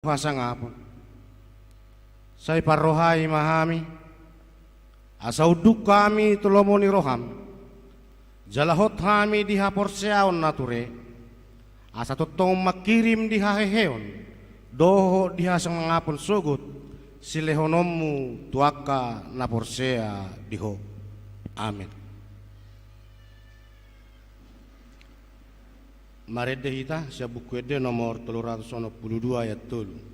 Fasa ngapon. Say parohay mahami. Asauduk kami tulomoni roham. Jalahot hami diha porseaon nature. Asa totong makirim diha heheon. Doho diha sang ngapon sugut. Silehonomu tuaka na porsea diho. Amin. Marede hita siya buku ede nomor 392 ayat 3.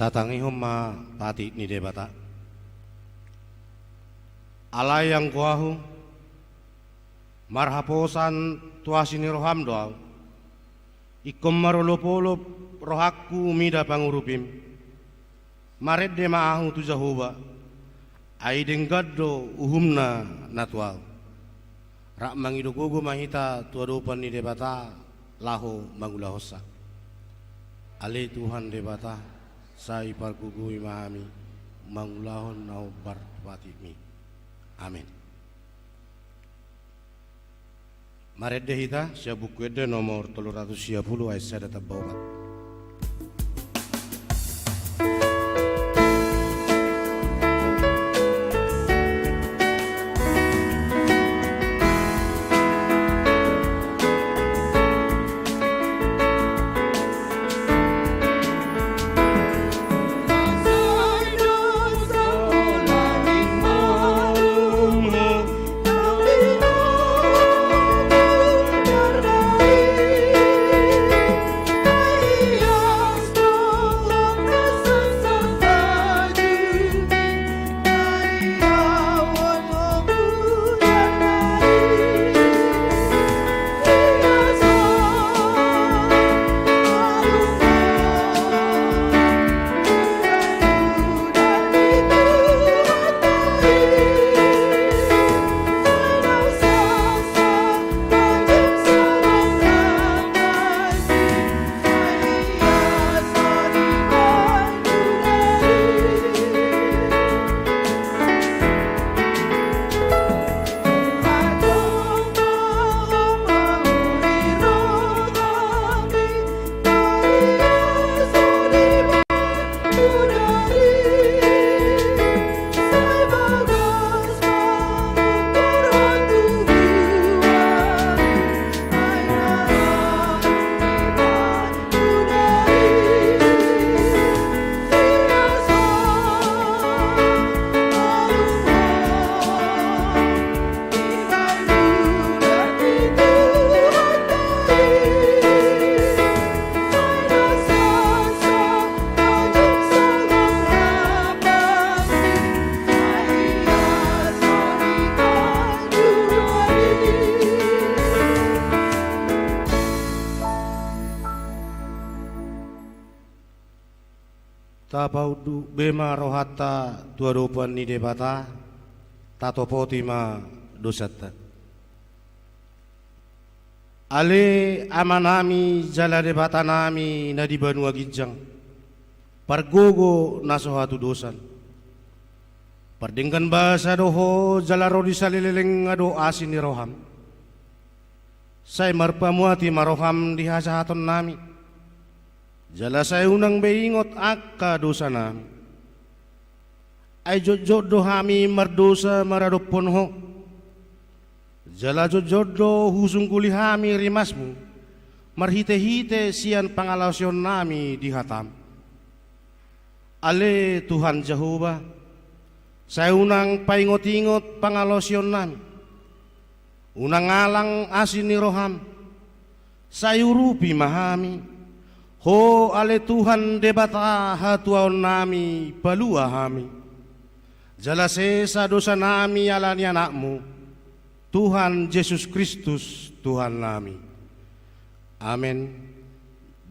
Tatangi homa pati ni debata. Alay yang kuahu marhaposan tuasini roham doang. Ikom marolopolop rohaku mida pangurupim. Maret de maahu tu Jahoba. Aideng gaddo uhumna natual. Rak mangidukugu mahita tuadupan ni debata laho mangulahosa. Ale Tuhan debata. Sai parkugu imahami mangulahon nau barpatimi. Amin. Marede hita siya buku ede nomor 310 ayat sada tabawabat. Tapaudu bema rohata tuadopan ni debata tatopotima dosata. Ale amanami jala debata nami na di Banua Gijang. Pargogo nasohatu dosan. Pardengkan bahasa doho jala rodi salileleng ado asin ni roham. Saya marpamuati maroham di hasahaton nami. Jala saya unang beingot akka dosa nami. Ay jodoh hami mardosa maradopon ho. Jala jodoh husung kuli hami rimasmu. Marhite-hite sian pangalausion nami di hatam. Ale Tuhan Jehovah, saya unang paingot-ingot pangalausion nami. Unang alang asin ni roham. Sayurupi mahami. Ho ale Tuhan debata hatuaon nami balua hami. Jala sesa dosa nami alani anakmu. Tuhan Yesus Kristus Tuhan nami. Amin.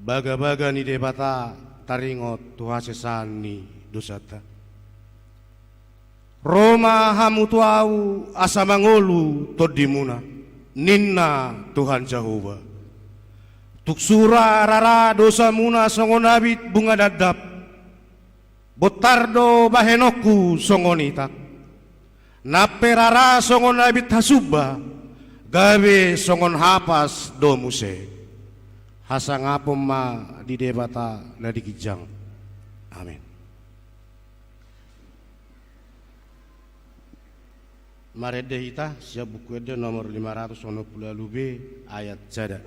Baga-baga ni debata taringot Tuhan sesani dosata. Roma hamu tuau asa mangolu todimuna. Ninna Tuhan Jehovah. Tuksura rara dosa muna songon abit bunga dadap. Botardo bahenoku songon itak. Nape rara songon abit hasuba. Gabe songon hapas do muse. Hasang apom ma di debata na di Gijang. Amin. Marede hita siap buku ede nomor 590 B ayat jada.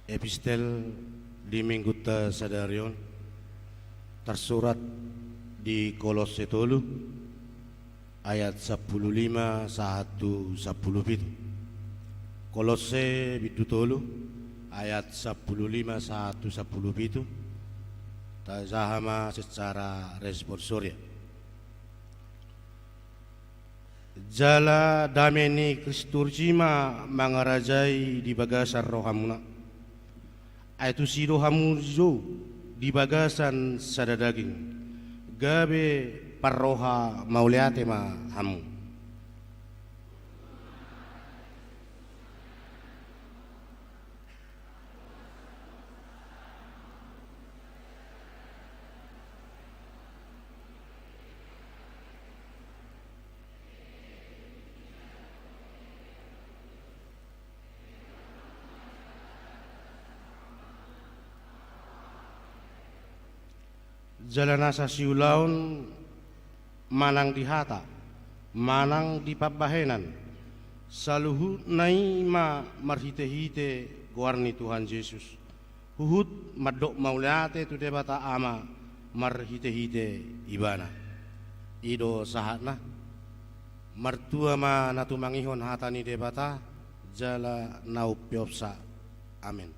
Epistel di minggu sadarion tersurat di Kolose 3 ayat 15 1 10. Kolose bitu 3 ayat 15 1 10 tazahama secara responsoria. Jala dameni Kristurjima mangarajai di bagasan rohamuna. Aitu si rohamu zo di bagasan sadadaging. Gabe parroha mauliate ma hamu. Jalanasa siulaun manang di hata, manang di pabahenan, saluhu naima marhite-hite guarni Tuhan Yesus. Huhut madok mauliate tu debata ama marhite-hite ibana. Ido sahatna martua ma natumangihon hatani debata jala naupiopsa. Amin.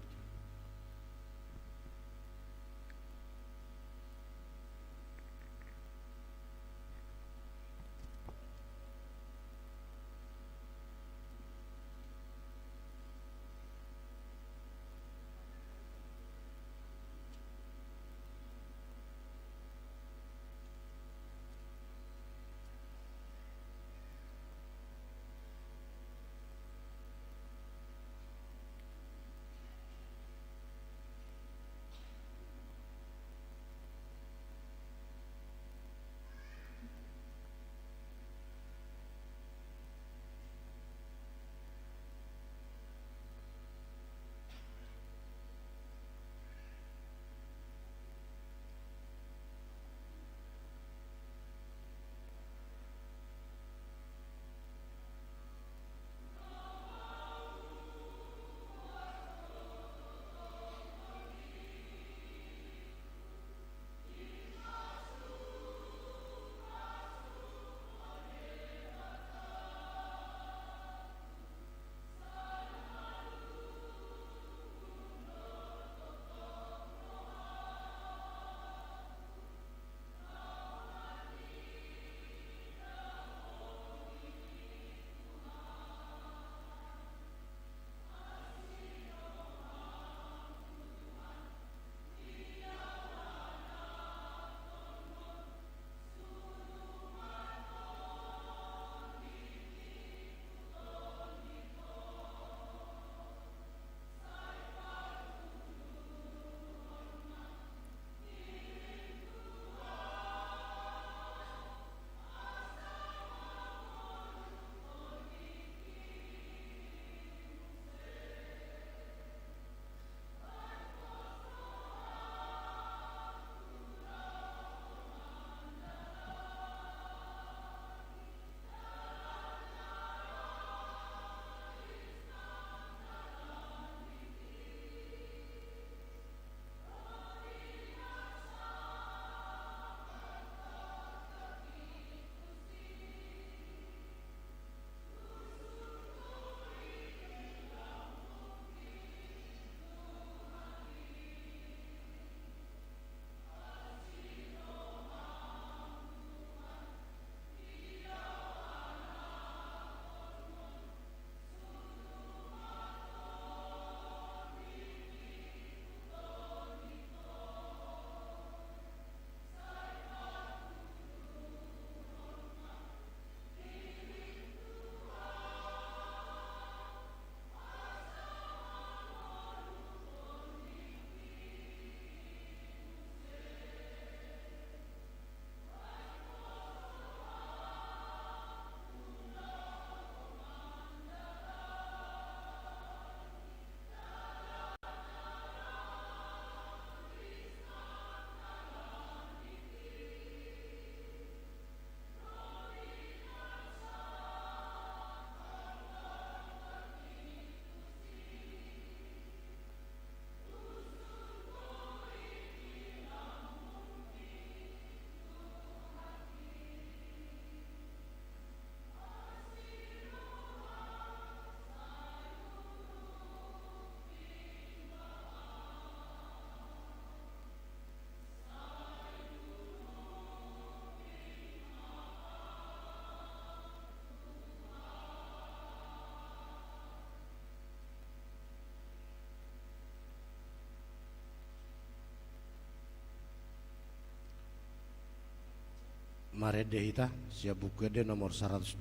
marede hita sia buku de nomor 120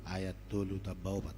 ayat 3 tabaupat.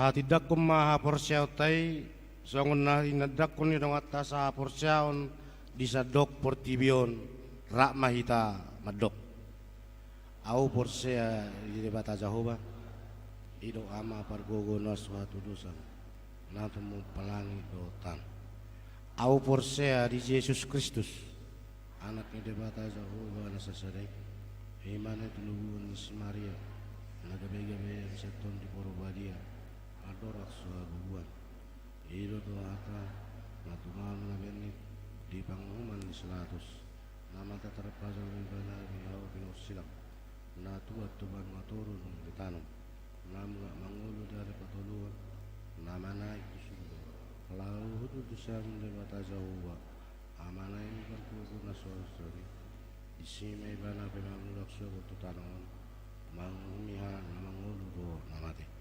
Tidak kumaha porsiautai songon na inadak kun ni dongata sa porsiaon di sadok portibion rak mahita madok au porsia di bata Jehova ido ama pargogo na suatu dosa na temu pelangi dotan au porsia di Yesus Kristus anak ni bata Jehova na sasadai iman itu luhun si Maria na gabe-gabe seton di Porobadia adorak suabuan ilo doaka natumal na benit di pangumuman ni selatus nama tatarapasal bibana bihaw pinusilang na tuat tuban maturun di tanong nama mangulo dari patuluan nama naik di surga lalu hudu disam di bata Jehova amana ini berkuku na sorosori isimay bana pimangulak suago tutanong mangumihan na mangulo do namate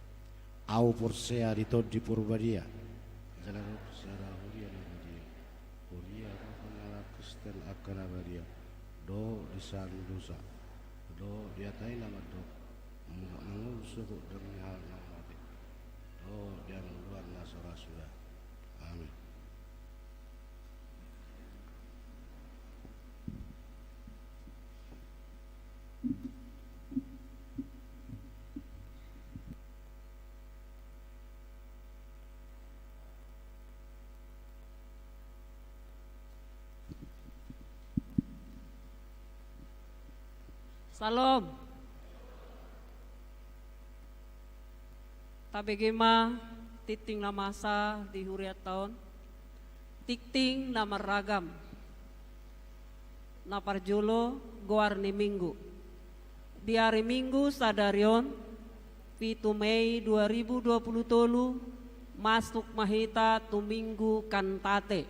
au porsea di tod di Purbadia jalan secara huria di dia huria penala Kristen akan abadia do di sandusa do di atai nama do mengul suku demi hal nama mati do dia luar nasara sudah amin. Salam. Tabegema titing na masa di huriat taon. Tikting na maragam. Na parjulo goar ni minggu. Di hari Minggu sadarion 7 Mei 2020 masuk mahita tu minggu kantate.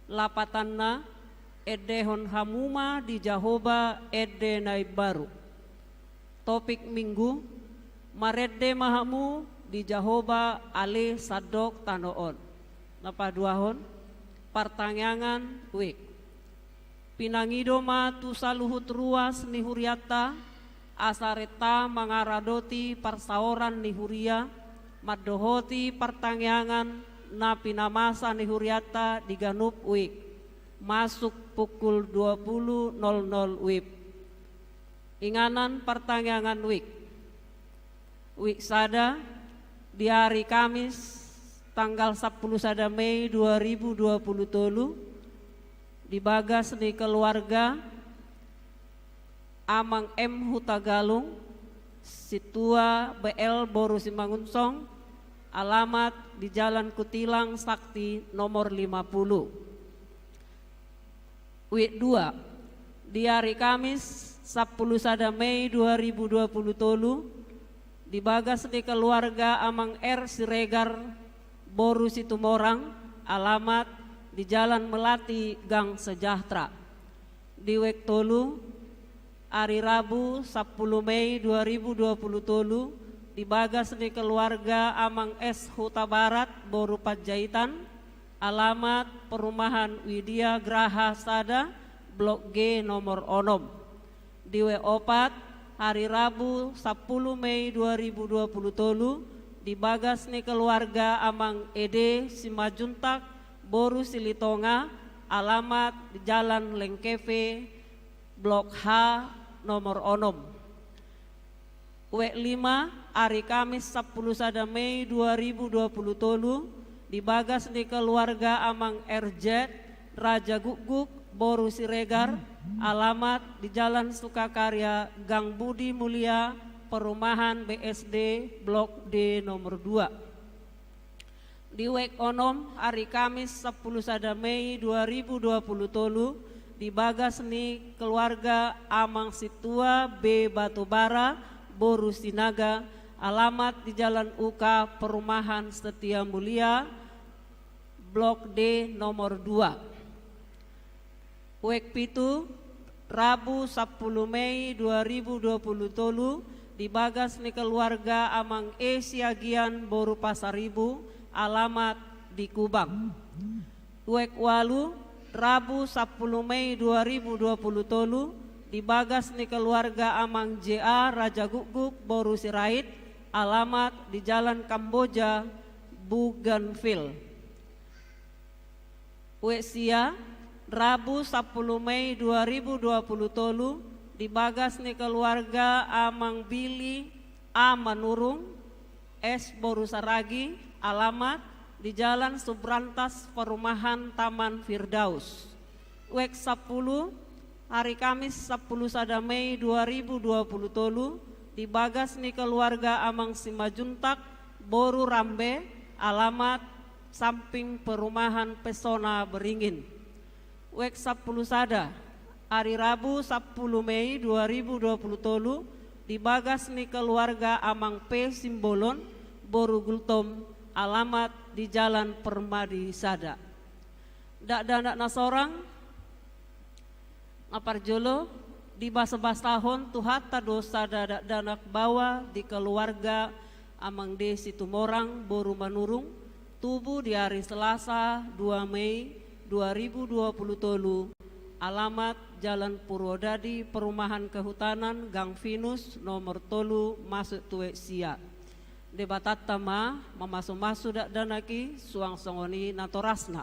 Lapatanna edehon hamuma di Jahoba ede naib baru. Topik minggu marede mahamu di Jahoba ale sadok tanoon. Napaduahon pertanyaan wik. Pinangido ma tu saluhut ruas ni huriata asareta mangaradoti parsaoran ni huria madohoti pertanyaan na pinamasa ni huriata di ganup wik. Masuk pukul 20.00 WIB. Inganan pertanyaan WIB sada di hari Kamis tanggal 10 sada Mei 2020 di bagas ni keluarga Amang M Hutagalung Situa BL Boru Simangunsong alamat di Jalan Kutilang Sakti nomor 50 Wik 2 di hari Kamis 10 sada Mei 2020 tolu di bagas di keluarga Amang R Siregar Boru Situmorang, alamat di Jalan Melati Gang Sejahtera. Di wek tolu hari Rabu 10 Mei 2020 tolu di bagas di keluarga Amang S Huta Barat Boru Panjaitan, alamat perumahan Widya Graha Sada Blok G nomor 6. Di W4 hari Rabu 10 Mei 2020 tolu di bagas ni keluarga Amang Ede Simajuntak Boru Silitonga, alamat di Jalan Lengkeve Blok H nomor 6. W5 hari Kamis 10 sada Mei 2020 tolu di bagas ni keluarga Amang RJ Raja Guguk Boru Siregar, alamat di Jalan Sukakarya Gang Budi Mulia Perumahan BSD Blok D nomor 2. Di wek onom hari Kamis 10 sada Mei 2020 tolu di bagas ni keluarga Amang Situa B Batubara Boru Sinaga, alamat di Jalan UK Perumahan Setia Mulia Blok D nomor 2. Wek pitu Rabu 10 Mei 2020 tolu di bagas ni keluarga Amang E Siagian Boru Pasaribu, alamat di Kubang. Wek walu Rabu 10 Mei 2020 tolu di bagas ni keluarga Amang JA Raja Guguk Boru Sirait, alamat di Jalan Kamboja Bougainville. Wek sia Rabu 10 Mei 2020 tolu di bagas ni keluarga Amang Billy A Manurung S Boru Saragi, alamat di Jalan Subrantas Perumahan Taman Firdaus. Wek 10 hari Kamis 10 sada Mei 2020 tolu di bagas ni keluarga Amang Simajuntak Boru Rambe, alamat samping Perumahan Pesona Beringin. Wek 10 sada hari Rabu 10 Mei 2020 tolu di bagas ni keluarga Amang P Simbolon Boru Gultom, alamat di Jalan Permadi Sada. Dak danak nasorang Aparjolo di basa-bas tahun tuhata dosa dadak danak bawa di keluarga Amang D Situmorang Boru Manurung tubuh di hari Selasa 2 Mei 2020 tolu, alamat Jalan Purwodadi Perumahan Kehutanan Gang Venus nomor tolu masuk tuwek sia. Debatat tama memasu-masu dak danaki suang songoni natorasna.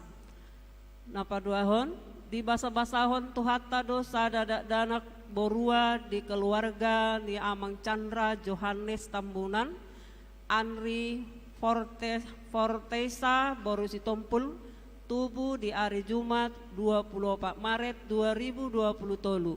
Napa duahon di basa-basahon tuhata dosa dadak danak borua di keluarga ni Amang Chandra Johannes Tambunan, Anri Fortesa Boru Sitompul tubuh di hari Jumat 24 Maret 2020 tolu,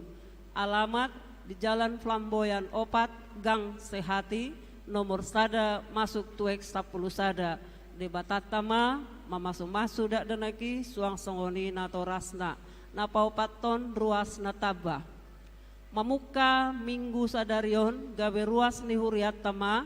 alamat di Jalan Flamboyan Opat Gang Sehati nomor sada masuk tuek 10 sada. Debatatama mamasu-masu dak denaki suang songoni natorasna napau paton ruas nataba mamuka minggu sadarion gawe ruas ni huriat tama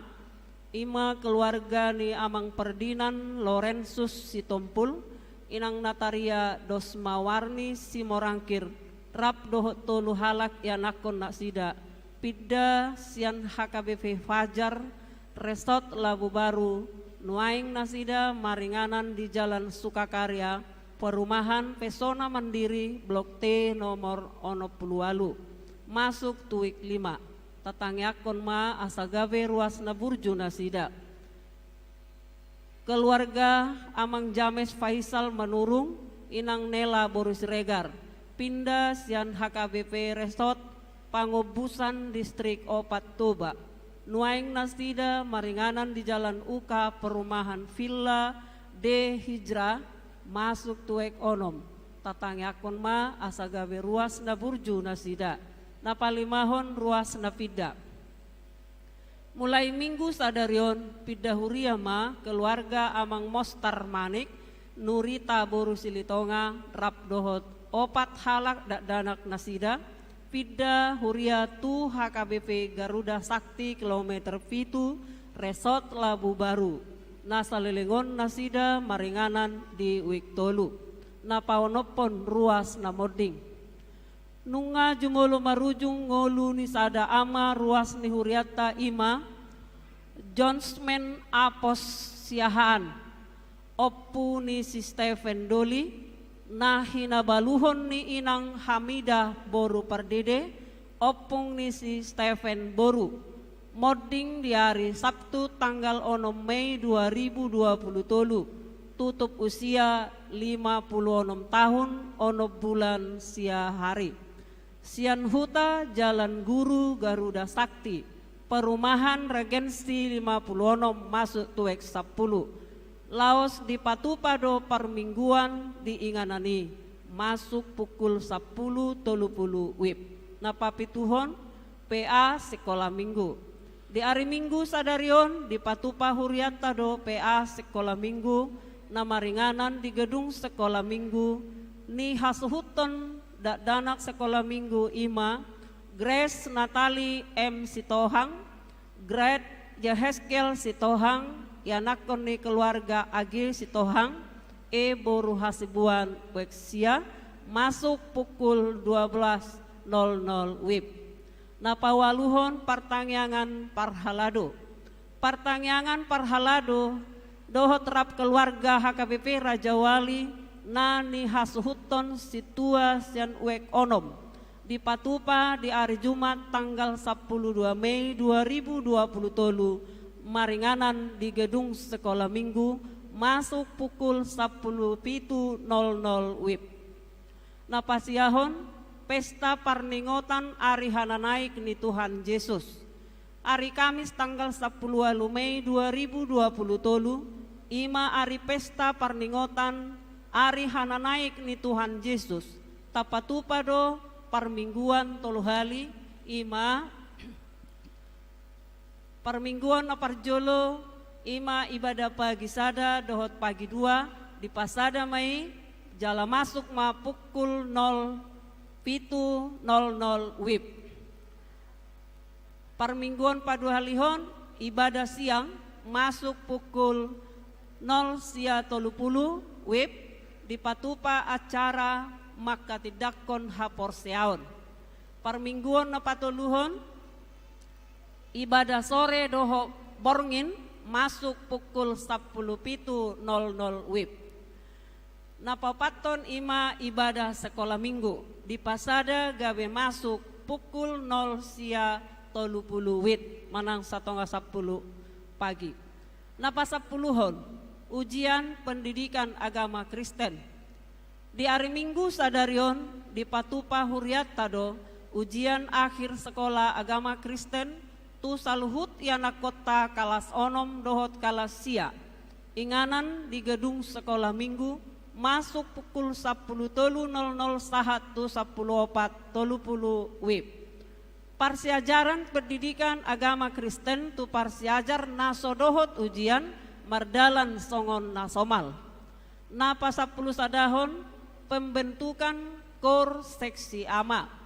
ima keluarga ni Amang Perdinan Lorensus Sitompul inang Nataria Dosmawarni Simorangkir rap dohot tolu halak yanakon nak sida pidda sian HKBP Fajar Resort Labu Baru nuaing nasida maringanan di Jalan Sukakarya Perumahan Pesona Mandiri Blok T nomor 60 masuk tuik 5 tatangyakon ma asagawe ruas naburju nasida. Keluarga Amang James Faisal Manurung inang Nela Boru Siregar pindah sian HKBP Resort Pangobusan Distrik Opat Toba nuaing nasida maringanan di Jalan UK Perumahan Villa D Hijrah masuk tuek onom tatangyakon ma asagawe ruas naburju nasida napalimahon ruas napida. Mulai minggu sadarion pindah huriama keluarga Amang Mostar Manik Nurita Boru Silitonga rap dohot opat halak dak danak nasida Pida Huria tu HKBP Garuda Sakti kilometer pitu Resort Labu Baru nasalelengon nasida maringanan di Wiktolu napaonopon ruas namoding nunga jumolo marujung ngolu ni sada ama ruas ni Huriata ima Johnsman Apos Siahaan oppu ni si Stephen Doli nah hinabaluhon ni inang Hamida Boru Pardede opung ni si Stephen Boru modding di hari Sabtu tanggal 6 Mei 2023 tutup usia 56 tahun ono bulan sia hari Sian Huta Jalan Guru Garuda Sakti Perumahan Regensi 56 masuk tuek 10 Laos di Patupado Permingguan di Inganani masuk pukul 10.30 WIB. Napapituhon PA Sekolah Minggu. Di hari Minggu sadarion di Patupa Huriatado PA Sekolah Minggu namaringanan di gedung Sekolah Minggu ni hasuhuton dak danak Sekolah Minggu ima Grace Natali M Sitohang, Grade Jaheskel Sitohang yanakon ni keluarga Agil Sitohang Boru Hasibuan Weksia masuk pukul 12.00 WIB. Napawaluhon Partangyangan Parhalado. Partangyangan Parhalado doho terap keluarga HKBP Raja Wali nani hasuhuton situa sian wek onom di Patupa di hari Jumat tanggal 12 Mei 2023 maringanan di gedung Sekolah Minggu masuk pukul 10.00 WIB. Napasiahon pesta parningotan Ari Hananaik ni Tuhan Yesus. Hari Kamis tanggal 10 Mei 2023 ima ari pesta parningotan Ari Hananaik ni Tuhan Yesus. Tapatupado parmingguan toluhali ima Permingguan aparjolo ima ibadah pagi sada dohot pagi 2 di pasada mai jala masuk ma pukul 0.00 WIB. Permingguan padu halihon ibadah siang masuk pukul 0.30 WIB di Patupa acara makatidakon hapor seaon. Permingguan napatuluhon ibadah sore doho borngin masuk pukul 10.00 WIB. Napapaton ima ibadah sekolah minggu di pasada gawe masuk pukul 0.30 WIB manang 1.10 pagi. Napa 10-hon ujian pendidikan agama Kristen. Di hari Minggu sadarion di Patupa Huriatado ujian akhir sekolah agama Kristen tu saluhut yana kota kalas onom dohot kalas sia inganan di gedung Sekolah Minggu masuk pukul 10.00 sahat tu 10.30 WIB. Parsiajaran pendidikan agama Kristen tu parsiajar naso dohot ujian mardalan songon nasomal. Napa 10 sadahon pembentukan kor seksi ama.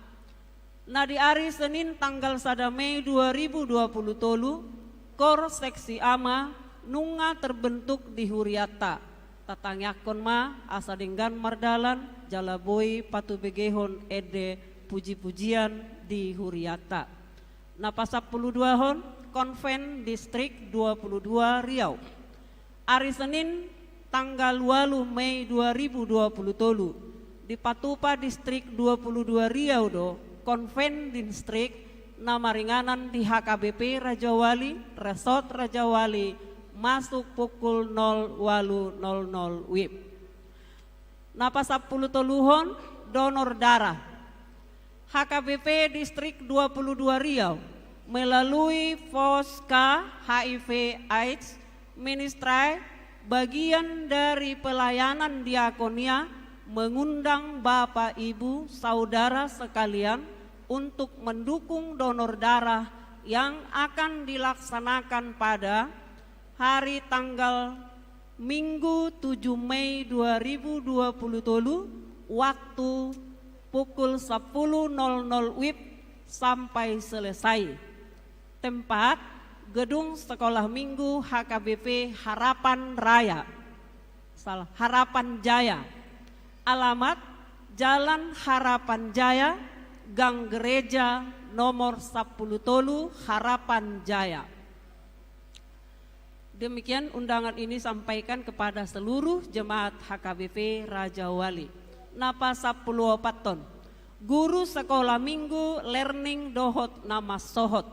Nah di hari Senin tanggal 1 Mei 2023 kor seksi ama nunga terbentuk di Huriata. Tatangyakon ma asa denggan mardalan jalaboi patu begehon ede puji-pujian di Huriata. Napa 10 hon konven distrik 22 Riau. Hari Senin tanggal 8 Mei 2023 di Patupa distrik 22 Riau do konven distrik nama ringanan di HKBP Raja Wali, Resort Raja Wali masuk pukul 08.00 WIB. Napa 10 toluhon donor darah. HKBP distrik 22 Riau melalui Foska HIV AIDS Ministry bagian dari pelayanan diakonia mengundang Bapak Ibu saudara sekalian untuk mendukung donor darah yang akan dilaksanakan pada hari tanggal Minggu 7 Mei 2023 waktu pukul 10.00 WIB sampai selesai. Tempat Gedung Sekolah Minggu HKBP Harapan Raya, Harapan Jaya. Alamat Jalan Harapan Jaya, Gang Gereja nomor 10 Tolu, Harapan Jaya. Demikian undangan ini sampaikan kepada seluruh jemaat HKBP Raja Wali. Napa 10 ton. Guru sekolah minggu learning dohot nama sohot.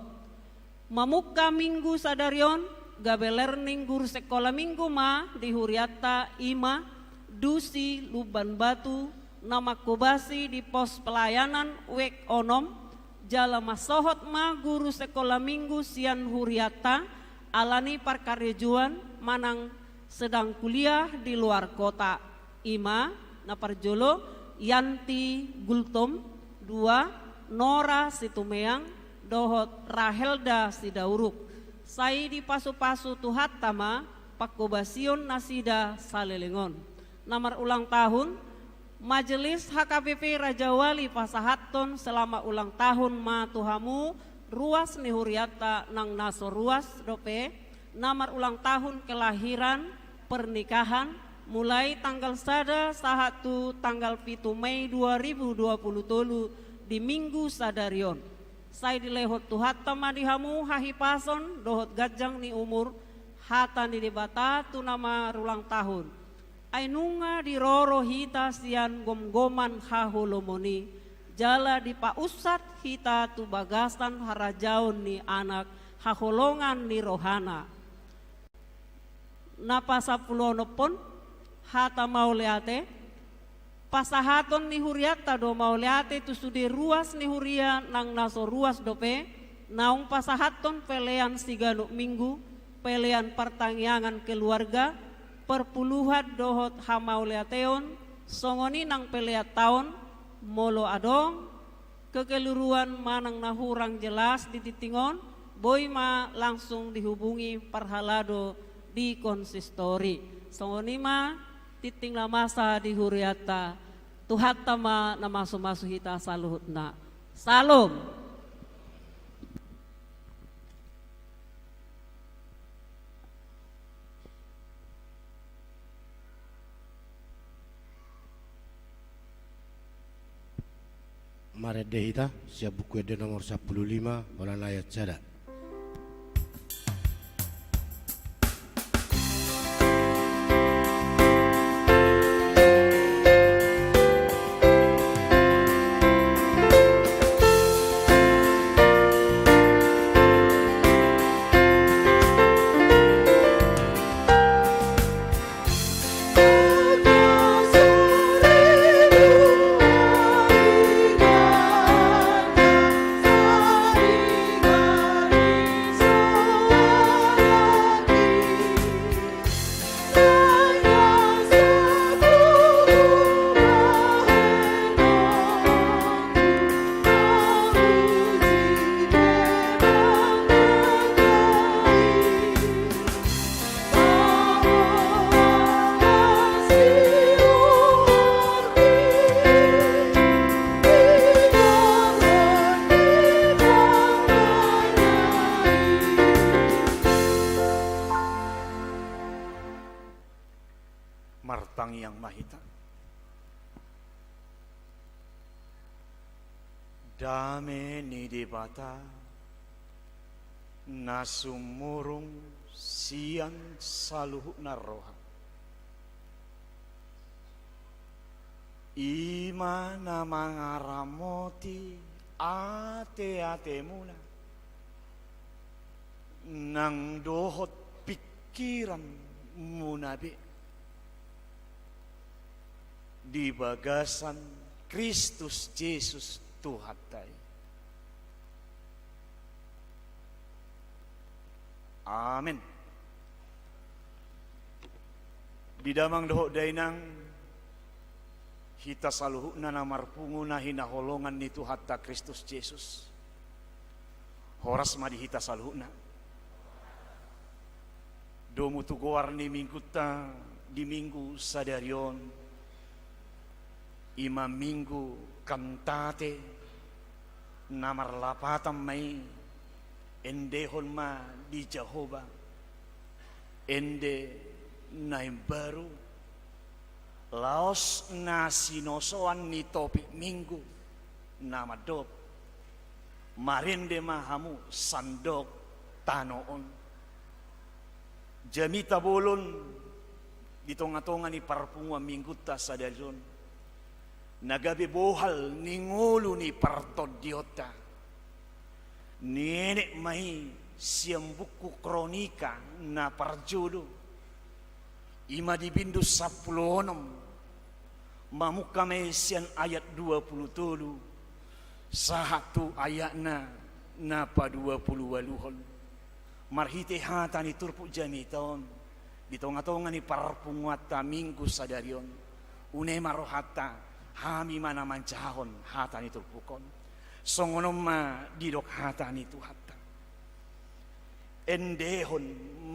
Mamuka minggu sadarion gabe learning guru sekolah minggu ma di Huriata Ima Dusi Luban Batu nama Kobasi di pos pelayanan Wek Onom Jalama sohot ma guru sekolah minggu Sian Huriata alani parkaryajuan manang sedang kuliah di luar kota. Ima naparjolo Yanti Gultom 2 Nora Situmeang dohot Rahelda Sidauruk. Sai di pasu-pasu tuhat tama Pakobasion Nasida Salelengon. Nomor ulang tahun Majelis HKBP Raja Wali Pasahaton selama ulang tahun ma tuhamu ruas nihuriata nang naso ruas dope. Nomor ulang tahun kelahiran pernikahan mulai tanggal sada sahatu tanggal 7 Mei 2020 di Minggu Sadarion. Saya dilehot tuhat tamadihamu hahipason dohot gajang ni umur hatan di debata tu nama ulang tahun. Ainunga di roro hita sian gom-goman hahulomoni jala di pausat hita tu bagasan harajaun ni anak haholongan ni rohana. Napa sapulono pon hata mauleate pasahaton ni huriata do mauleate tu sudi ruas ni huria nang naso ruas dope naung pasahaton pelean sigano minggu pelean pertangyangan keluarga perpuluhan dohot hamauleateon songoni nang peleat tahun molo adong kekeluruan manang nahurang jelas di titingon boy ma langsung dihubungi parhalado di konsistori songoni ma titing na masa di huriata tuhat tama na masu-masu hita saluhut na salom. Maret dehita siap buku ede nomor 15 olan ayat sada. Martang yang mahita dame ni debata nasumurung siang saluhu naroha ima namangaramoti ate muna nang dohot pikiran munabi di bagasan Kristus Yesus Tuhan tay. Amin. Bidamang dohok dainang hita saluhuna namarpunguna hinaholongan ni Tuhan ta Kristus Yesus. Horas madi hita saluhuna. Domu tugoar ni minggu ta di minggu sadarion Ima minggu kantate namar lapatan mai endehon ma di Jehovah ende naim baru laos na sinosoan ni topik minggu nama dop marende mahamu sandok tanoon jamita bolon di tonga-tonga ni parpungwa minggu ta sadalyon nagabe bohal ni ngulu ni partodiota nenek mai siang buku kronika na parjodo ima di bindu 10 mamuka mai sian ayat 27 sahatu ayatna napa 20 waluhon marhite hatani turpu jamiton di tonga-tonga ni parpungwata minggu sadarion une marohata hami mana mancahon hatani turpukon songonom ma didok hatani tu hatta endehon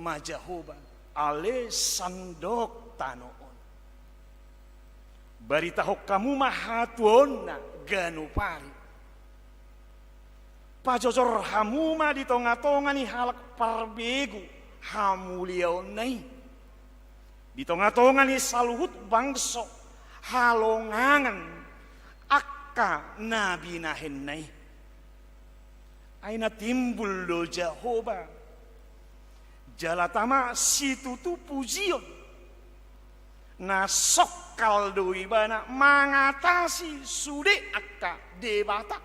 majahoba ale sandok tanoon barita kamu mahatuon na ganupari pajojor hamuma di tonga-tonga ni halak parbegu hamuliaon nai di tonga-tonga ni saluhut bangso halongangan akka nabi nahen nai aina timbul do Jehovah jalatama situtu pujion na sokal do ibana mangatasi sude akka debata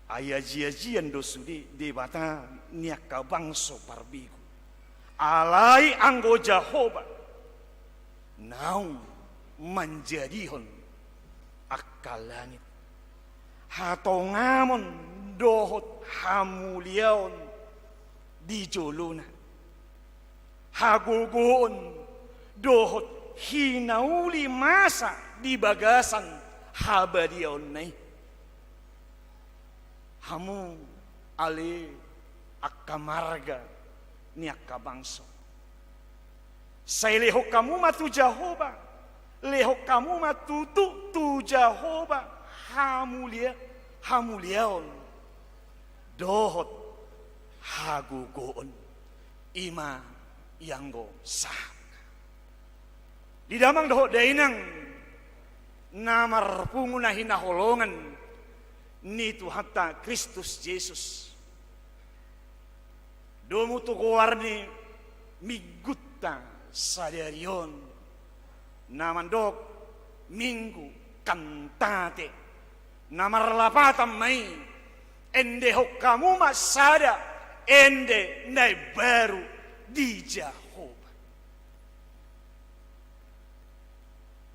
ayaji-ajian do sude debata niaka bangso parbigu alai anggo Jehovah naung manjadihon akka langit hatongamon dohot hamuliaon di jolona hagogoon dohot hinauli masa di bagasan habadiaon nai hamu ale akka marga ni akka bangso say lehok kamu matu Jehovah lehok kamu matutu tu Jehovah hamuliaon dohot hagugoon ima yanggo sah di damang dohot dainang namar punguna hinaholongan ni Tuhatta Kristus Yesus domu tu warni migutta sadarion namandok minggu kantate namar lapatan mai ende hokamu masada ende nai baru di Jehovah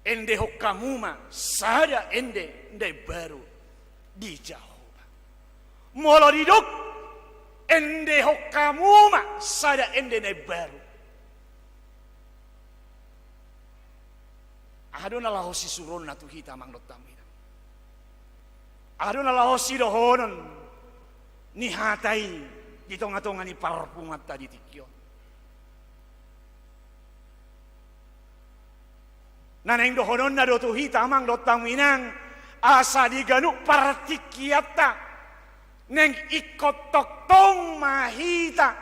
ende hokamu masada ende nai baru di Jehovah molo didok ende hokamu masada ende nai baru adona la hosi suron na tuhita manglot tamina adona la hosi dohonon ni hatai di tonga-tonga ni parpungat tadi tikyo naneng dohonon na do tuhita manglot taminang asa di ganuk partikiata neng ikot toktong mahita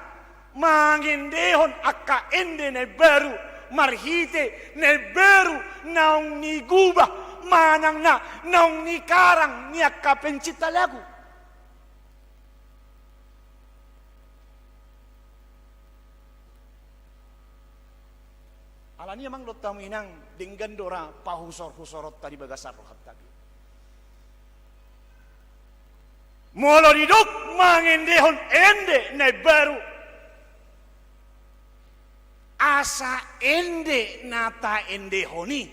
mangindehon akka ende ne baru marhite ne baru naung ni gubah manang na naung ni karang ni akka pencipta lagu alani emang lot tamu inang dinggan dora pahusor-husorot tadi bagasar rohat tadi molo diduk mangendehon ende ne baru asa ende nata ende honi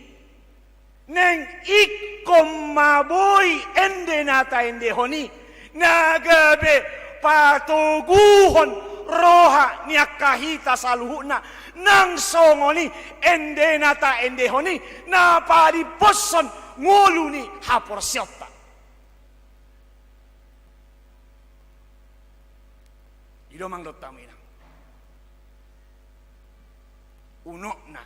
neng ikom maboy ende nata ende honi nagabe patuguhon roha niakahita saluhuna nang songoni ende nata ende honi na padiposon ngulu ni hapor siota idomang dotamina unok na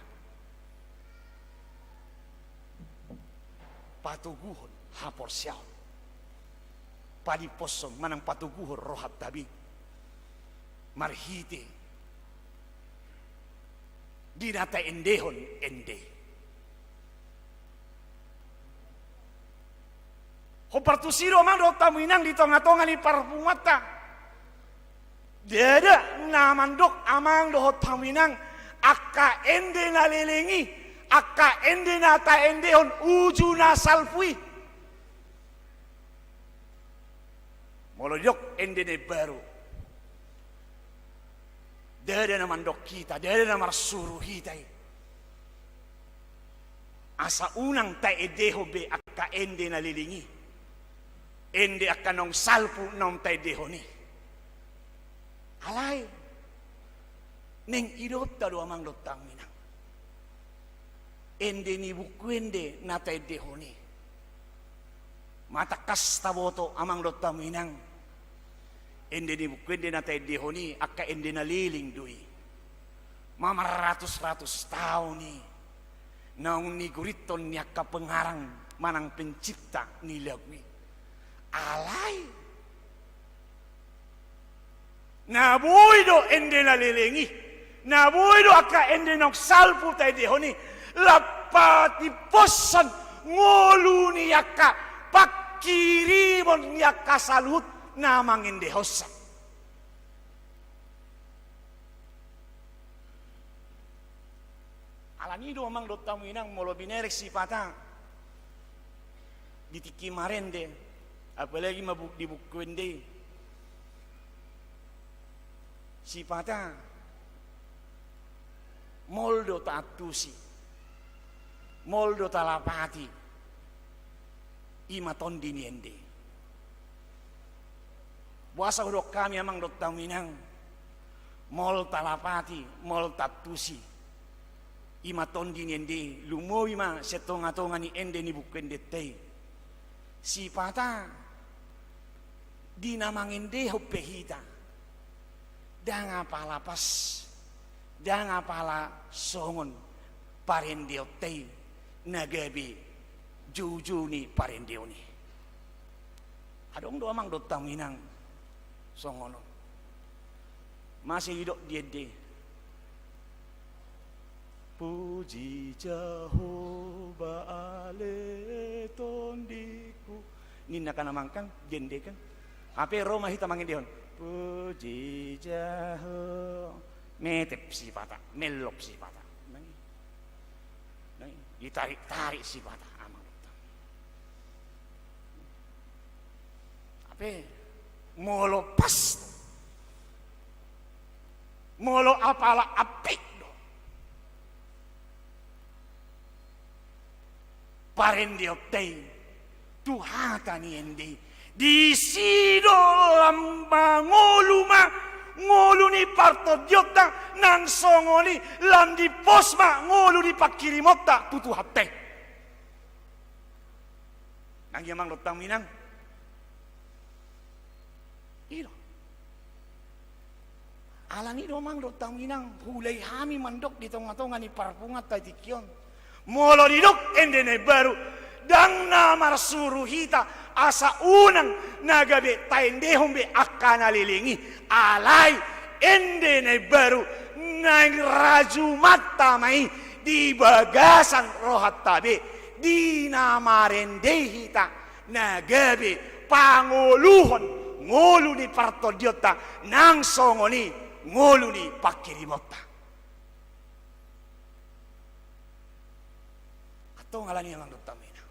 patuguhon hapor siyaw. Paliposom manang patuguhon rohat tabi. Marhite. Dinata endehon ende. Hopartusiro man do tamuinang di tonga-tonga ni parpumata. Dada namandok amang dohot tamuinang akka ende nalilingi, akka ende nata endehon ujuna salpui. Molodok ende ne baru. Dada namandok kita, dada namar suruh kita. Asa unang ta edeho be akka ende nalilingi. Ende akka nong salpu nong ta edeho ni. Alay. Neng idot ta do amang dotang minang. Ende ni bukwende nata edeho ni. Matakas taboto amang dotang minang. Ende ni bukwende nata edeho ni akka ende naliling dui. Mamaratus-ratus tahun ni. Naung ni guriton ni akka pengarang manang pencipta ni lagwi. Alay. Nabuy do ende nalilingi. Nabuy do akka ende nok salpu tay dehoni. Lapati posan ngolu ni akka pakirimon ni akka salut namang ende hosan. Alanido amang dotamu inang molo binerek sipata ditiki marende apalagi mabuk di bukwende sipata moldo taatusi moldo talapati imaton diniende buasa udok kami amang dotamu inang mol talapati mol tatusi imaton diniende lumoy ma setonga-tonga ni ende ni bukwende tei sipata dinamangende hopehita danga palapas danga pala songon parendeo tei nagabi juju ni parendeo ni adong do amang dotang minang songono masih hidup diede. Puji Jehovah ale tondiku. Nina kana mangkang jende kan. Ape Roma hita mangin dihon. Puji Jehovah. Metep si pata, melop si pata. Nang ditarik-tarik si pata amang. Ape molo pas. Molo apala apik. Parendio tei tuhata ni endi di sido lamba ngolu ni parto diota nang songoni landi posma ngolu ni pakirimota tutu hate nang yamang lotang minang iro alani domang lotang minang hulai hami mandok di tonga-tonga ni parpungat tadikion molo didok ende ne baru dang namar suruh hita asa unang nagabe taendehom be akana lilingi alai ende ne baru nang raju mata mai di bagasan rohat tabe di namarende hita nagabe pangoluhon ngolu ni partodiota nang songoni ngolu ni pakirimota. Atau ngalani yang anggap tamina.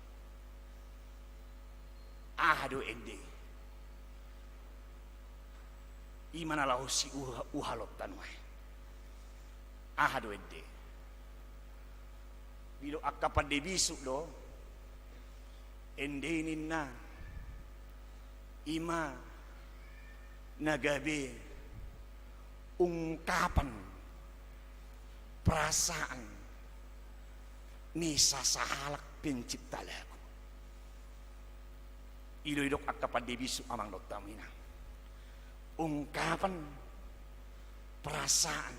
Ahadu ende. Imana lahu si uhalot tanwai. Ahadu ende. Bilo akapan debisuk do. Ende ninna. Ima nagabe ungkapan perasaan ni sasahalak pencipta lagu. Ido-idok akapan debisu amang doktamina. Ungkapan perasaan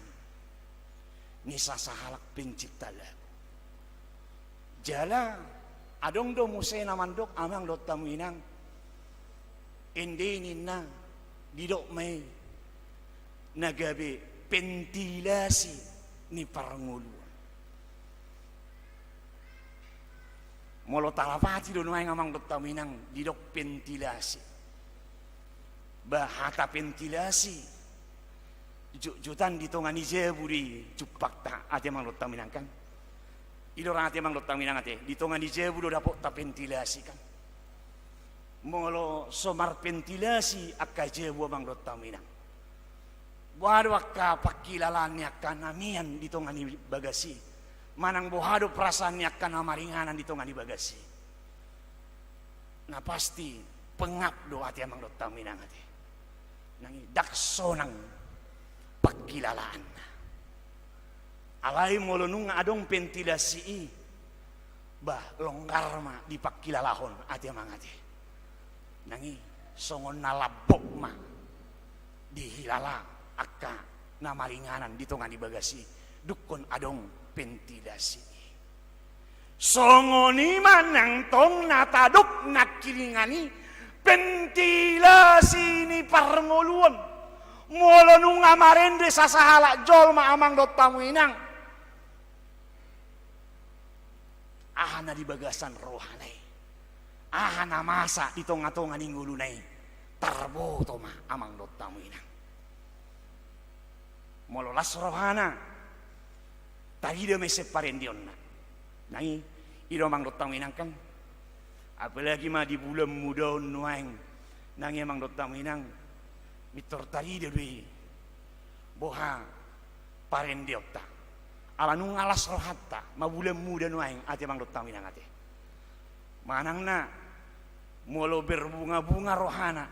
ni sasahalak pencipta lagu. Jala adong do musena mandok amang dot tamuinang endinin na didok may nagabi ventilasi ni paranguluan. Molo talapati do nuay ngamang dot tamuinang didok ventilasi. Bahata ventilasi jutan ditongani jeburi cupakta ate mang dot tamuinang kan. Idorang ate mang dot tamuinang ate ditongani jebu do dapok ta ventilasi kan. Molo somar ventilasi akka jebu mang dot tamuinang. Buhado akka pakilalan akka namian ditongani bagasi. Manang buhado perasaan akka namaringanan ditongani bagasi. Nah pasti pengap do ate mang dot tamuinang ate. Nangi daksonang pakilalaan. Alai molo nung adong ventilasi i bah longgar ma di pakilalahon ate mang ate. Nangi songon nalabok ma dihilala akka namaringanan ditongani bagasi dukon adong ventilasi. Songoni manang tong nataduk nakilingani ventilasi ni parngoluan. Molo nung amarende sasahala jol ma amang dot tamuinang. Ahana di bagasan rohanay. Ahana masa di tonga-tonga ninggulunay. Tarboto ma amang dot tamuinang. Molo las rohana. Tagida may separendion na. Nangi, iro amang dot tamuinang kan. Apalagi ma di bulan muda nuang. Nangi amang dot tamuinang. Mitor tari dewi boha parendiota ala nung alas rohatta mabulan muda nuaing ate mang dot tamuinang ate manang na molo berbunga-bunga rohana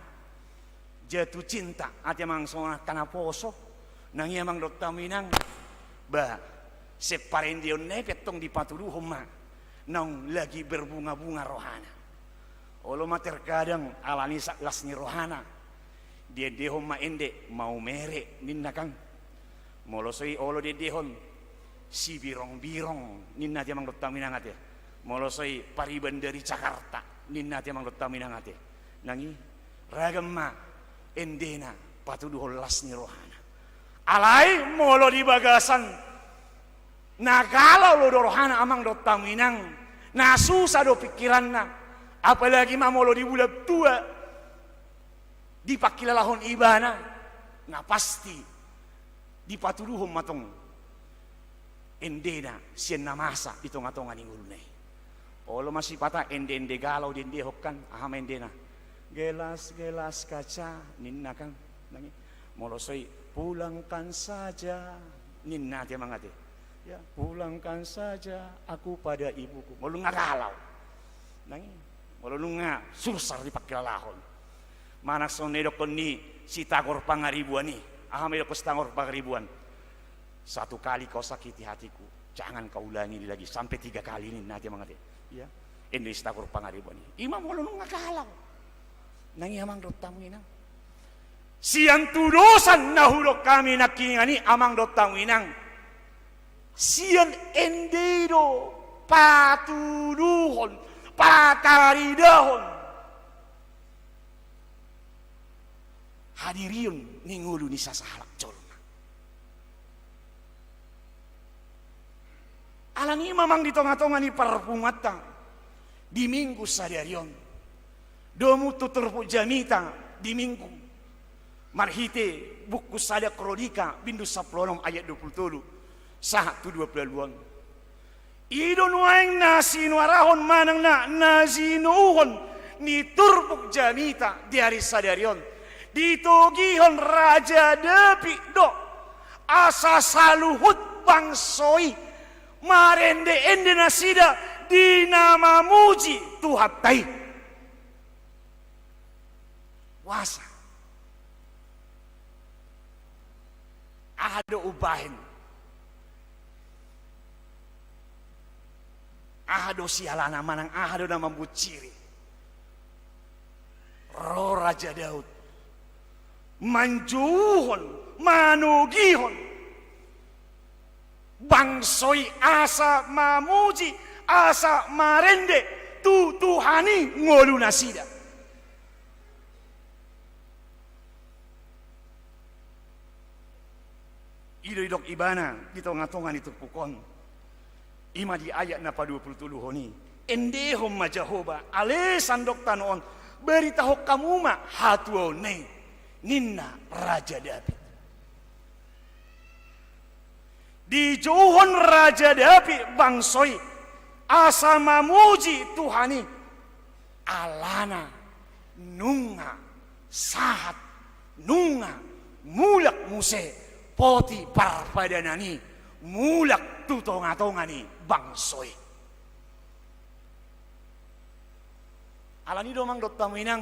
jatuh cinta ate mang sona kana poso nangi mang dot tamuinang ba se parendion ne petong di patuluhom ma nang lagi berbunga-bunga rohana olo ma terkadang alani saklas ni rohana dia dehon ma ende mau mere ninna kang molosoi olo dia dehon si birong-birong ninna dia mang dot tamuinang ate molosoi pariban dari Jakarta ninna dia mang dot tamuinang ate nangi ragam ma endena patuduhol las ni rohana alai molo di bagasan nagalau lo do rohana amang dot tamuinang nasusa do pikiranna apalagi ma molo di bulan tua di pakilalahon ibana nga pasti di patuluhom matong endena sien namasa itong atong aningulunay olo masih pata ende galau dende hokkan aham endena gelas kaca ninna kang nangi molosoi pulangkan saja ninna dia mangate ya pulangkan saja aku pada ibuku molo ngagalau nangi molo nga sursar di pakilalahon manak sonedokon ni si tagor pangaribuan ni ahamedok tagor pangaribuan satu kali kau sakiti hatiku jangan kau ulangi lagi sampai 3 kali ini nanti mangate ya ini si tagor pangaribuan ni imam wala nung ngakalau nangi amang dot tamuinang siang tudosan nahulok kami nakingani amang dot tamuinang siang endedo patuduhon pataridahon hadiriun ningulu ni sasahalak jolna. Alani mamang di tonga-tonga ni parpumata di minggu sadarion. Domu tuturpu jamita di minggu. Marhite buku sada kronika bindu saplonom ayat 27 sahatu 22. Ido nuaing nasi nuarahon manang na nazinuhon ni turpuk jamita di hari sadarion. Ditugihon raja depi do asa saluhut bangsoi marende ende nasida dinama muji tuhatai wasa ada ubahin ahado sialana manang ahado nama buciri ro raja Daud manjuhon manugihon bangsoi asa mamuji asa marende tuhani ngolu nasida. Idok ibana di tonga-tonga itu pukon. Ima di ayat napa 20 honi. Endehom majahoba ale sandok tanon beritahu kamu ma hatuone ninna Raja David. Di johon Raja David bangsoi asa mamuji Tuhani alana nunga sahat nunga mulak muse poti parpadanani mulak tutonga-tongani bangsoi. Alani domang dot taminang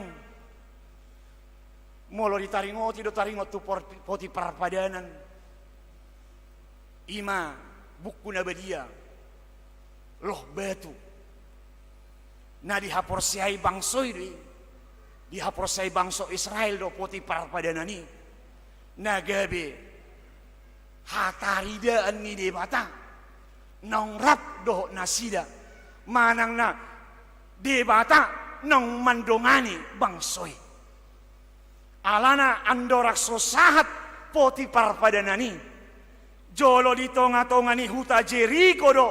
molo ditaringoti do taringot tu poti parpadanan ima buku nabadia loh batu na dihaporsiai bangsoi dihaporsiai bangso Israel do poti parpadanani nagabe hataridaan ni debata nongrap do nasida manang na debata nong mandongani bangsoi alana andorak sosahat poti parpadanani jolo di tonga-tongani huta Jeriko do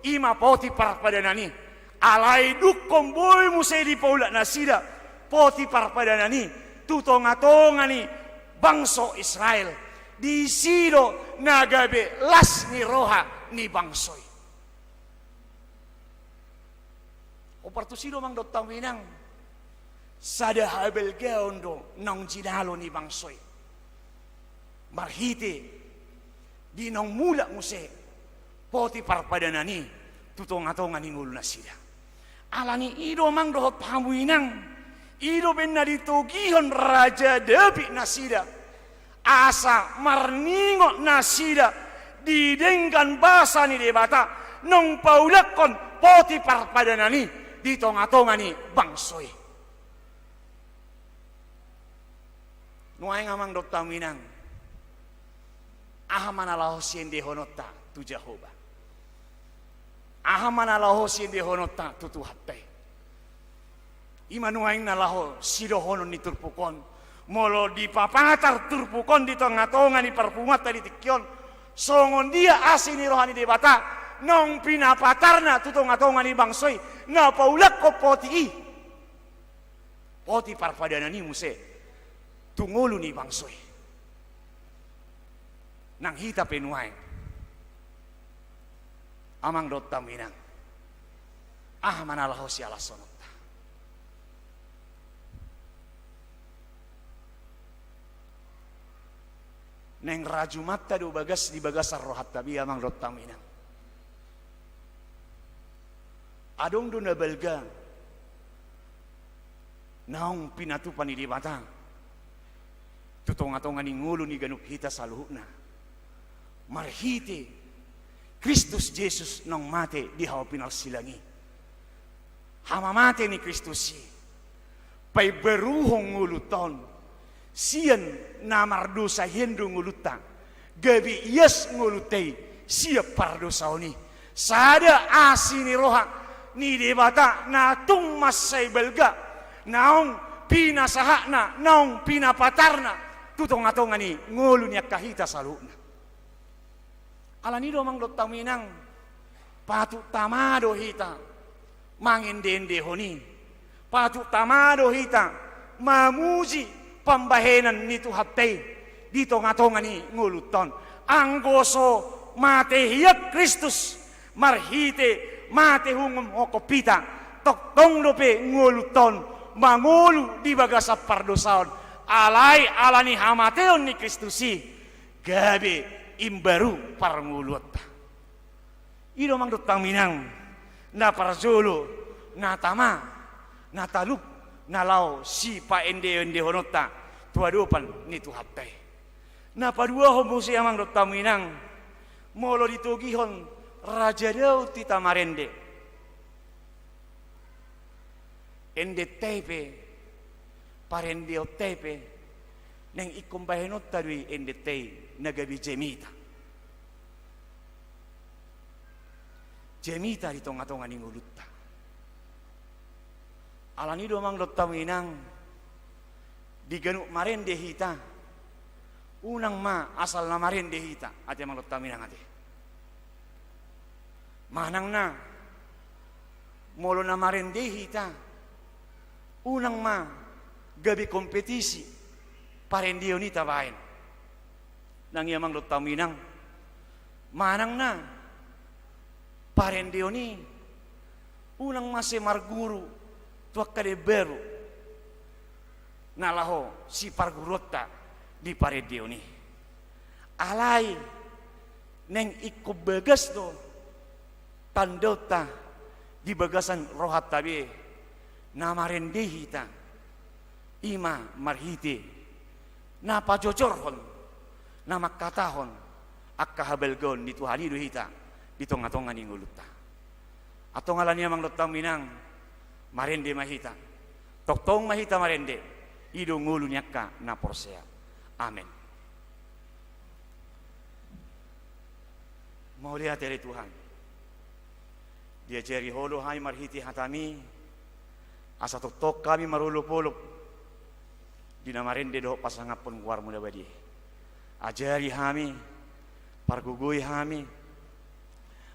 ima poti parpadanani alai dukkom boy musai di paula nasida poti parpadanani tu tonga-tongani bangso Israel di sido nagabe las ni roha ni bangsoi. Opartu sido mang dot taminang sada habel gaondo nong jinalo ni bangsoi. Marhite di nong mula muse poti parpadanani tutonga-tonga ni ngulu nasida. Alani ido mang dohot pamuinang ido benna ditogihon Raja David nasida. Asa marningo nasida didenggan basa ni debata nong paulakon poti parpadanani di tonga-tonga ni bangsoi. Nuay ngamang dot taminang ahamana lahosien de honota tu Jehovah. Ahamana lahosien de honota tu Tuhatte. Imanuaing na laho sidohonon ni turpukon. Molo di papatar turpukon di tonga-tonga ni parpumat tadi tikyon. Songon dia asini rohani debata. Nong pinapatarna tu tonga-tonga ni bangsoi. Na paulak ko poti poti parpadanani muse tungulu ni bangsoi nang hita penuai amang dot taminang manalaho si alasonota neng raju mata do bagas di bagasar rohat tabi amang dot taminang adong do na belga naong pinatupan ni debata tutonga-tonga ni ngulo ni ganuk hita sa luhuna marhite Kristus Jesus nong mate di hawa pinalsilangi hamamate ni Kristus si pay beruhong nguluton siyan na mardosa hendo nguluta gabi iyas ngulutay siya pardosa oni sada asi ni roha ni debata na tungmas say belga naong pinasahana naong pinapatarna tutonga-tonga ni ngulu niya kahita sa luna alani do mang dot taminang patu tamado hita mangindende honi patu tamado hita mamuji pambahenan ni Tuhatte di tonga-tonga ni nguluton anggoso mate hiyak Kristus marhite mate hungum okopita toktong dope nguluton mangulu di bagasa pardosaon alai alani hamateon ni Kristusi gabe imbaru parngulot ido mang dot taminang na parzolo na tama na taluk na lao si paende honota tuadopan ni Tuhatte na padua homusi amang dot taminang molo ditugihon Raja Daud ti tamarende ende tepe parende o tepe neng ikumbahenot tadui ende tei nagabi Jemita di tonga-tonga ni ngulutta Alani do mang dot taminang diganu marende hita. Unang ma asal na marende hita ate mang dot taminang ate. Manang na molo na marende hita. Unang ma gabi kompetisi parendio ni tabain. Nang yamang dot taminang manang na parendio ni unang mase marguru tuak kadeberu nalaho si pargurota di parendio ni alai neng ikut bagas do tandota di bagasan rohat tabi namarendihita ima marhite na pajocorhon na makatahon akka habelgon di tuhani duhita di tonga-tonga ni nguluta atau ngalani amang dotang minang marende mahita toktong mahita marende ido ngulu nyaka na porsea amin. Mau lihat dari Tuhan dia jeri holo hai marhiti hatami asa tok kami marulu-puluk dina marende do pasangapun war muda badi ajari hami pargugui hami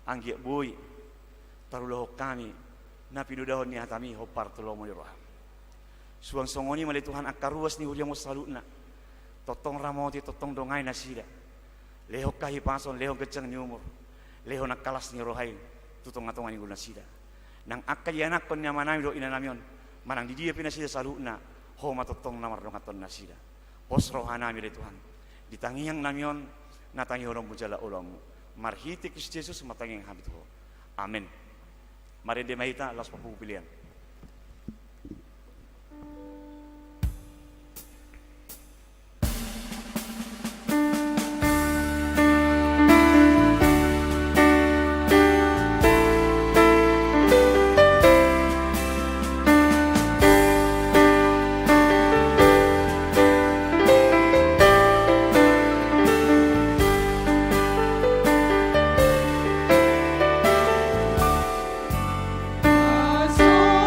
anggiak bui taruloh kami na pinudahon ni hatami hopar tulomo roham suang songoni mali Tuhan akaruas ni uliang saluna totong ramoti totong dongai nasida leho kahi pason leho geceng ni umur leho nakalas ni rohain tutong atongan ni nasida nang akayanak kon nyamanami do inanamion manang di dia pinasida saluna ho matotong namar dongaton nasida pos rohanami le Tuhan ditangiang namion natangi orang bujala ulang marhiti Kristus Yesus matanging habit ho amin. Mari de mahita las pilihan. Azul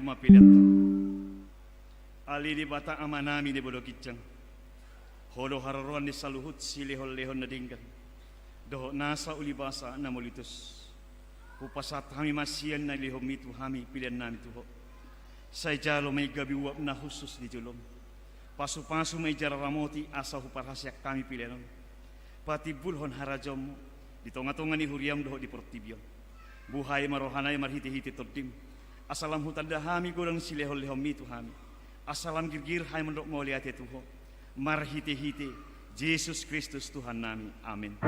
mapilatta. Ali di bata amanami di bodo kicang. Holo hararuan di saluhut silihol-lihon na dinggan. Doho nasa ulibasa na molitus. Hupasat kami masiyan na lihom itu kami pilihan namin tuho. Sa jalo may gabiwap na husus di julom. Pasu-pasu may jararamoti asa huparhasyak kami pilihan. Pati bulhon harajom mo. Di tonga-tonga ni huriam doho di portibyon. Buhay marohanay marhiti-hiti tordim. Asalam hutanda hami kurang silihol-lihom itu kami. Asalam girgir hay mandok mo liate tuho. Marhiti-hiti. Yesus Kristus Tuhan nami. Amin.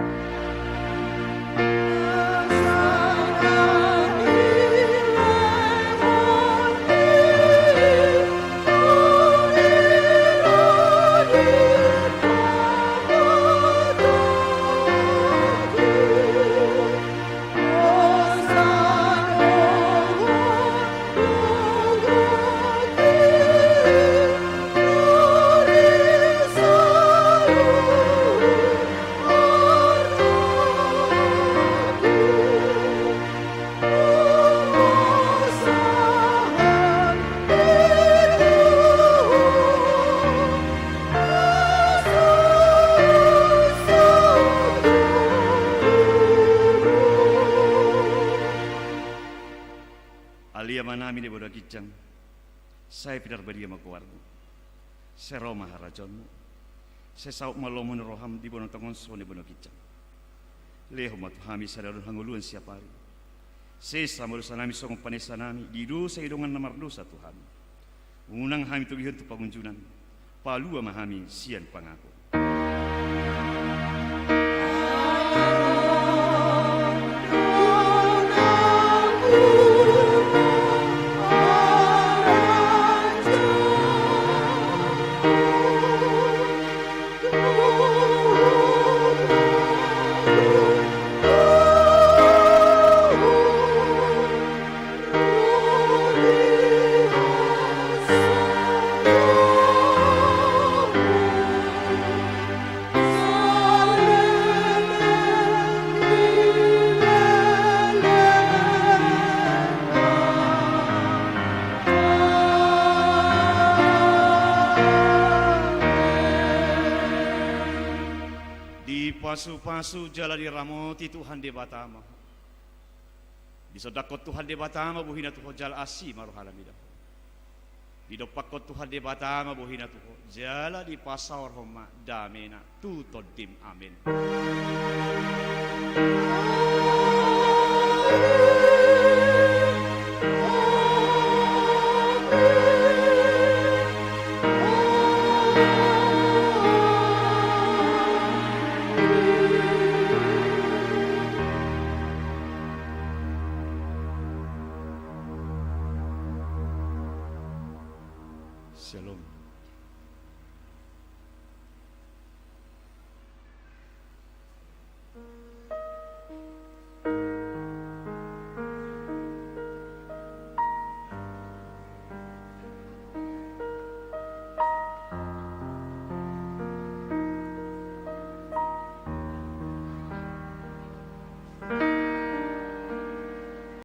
Alia manami ni boda kijang. Saya pinar badia makuarmu. Saya Roma harajonmu. Saya sauk malomun roham di bono tongon sone bono kijang. Leho matu hami sadarun hanguluan siapa hari. Sesa marusa nami songong panesa nami. Didu sa idongan namar dosa Tuhan. Unang hami tugihan tu pangunjunan. Palua mahami sian pangako. Pasu-pasu jala di ramoti Tuhan de batama. Di sodakot Tuhan de batama buhina tuho jala asi maruhala mida. Di dopakot Tuhan de batama buhina tuho jala di pasawar homa damena tutodim amin. Shalom.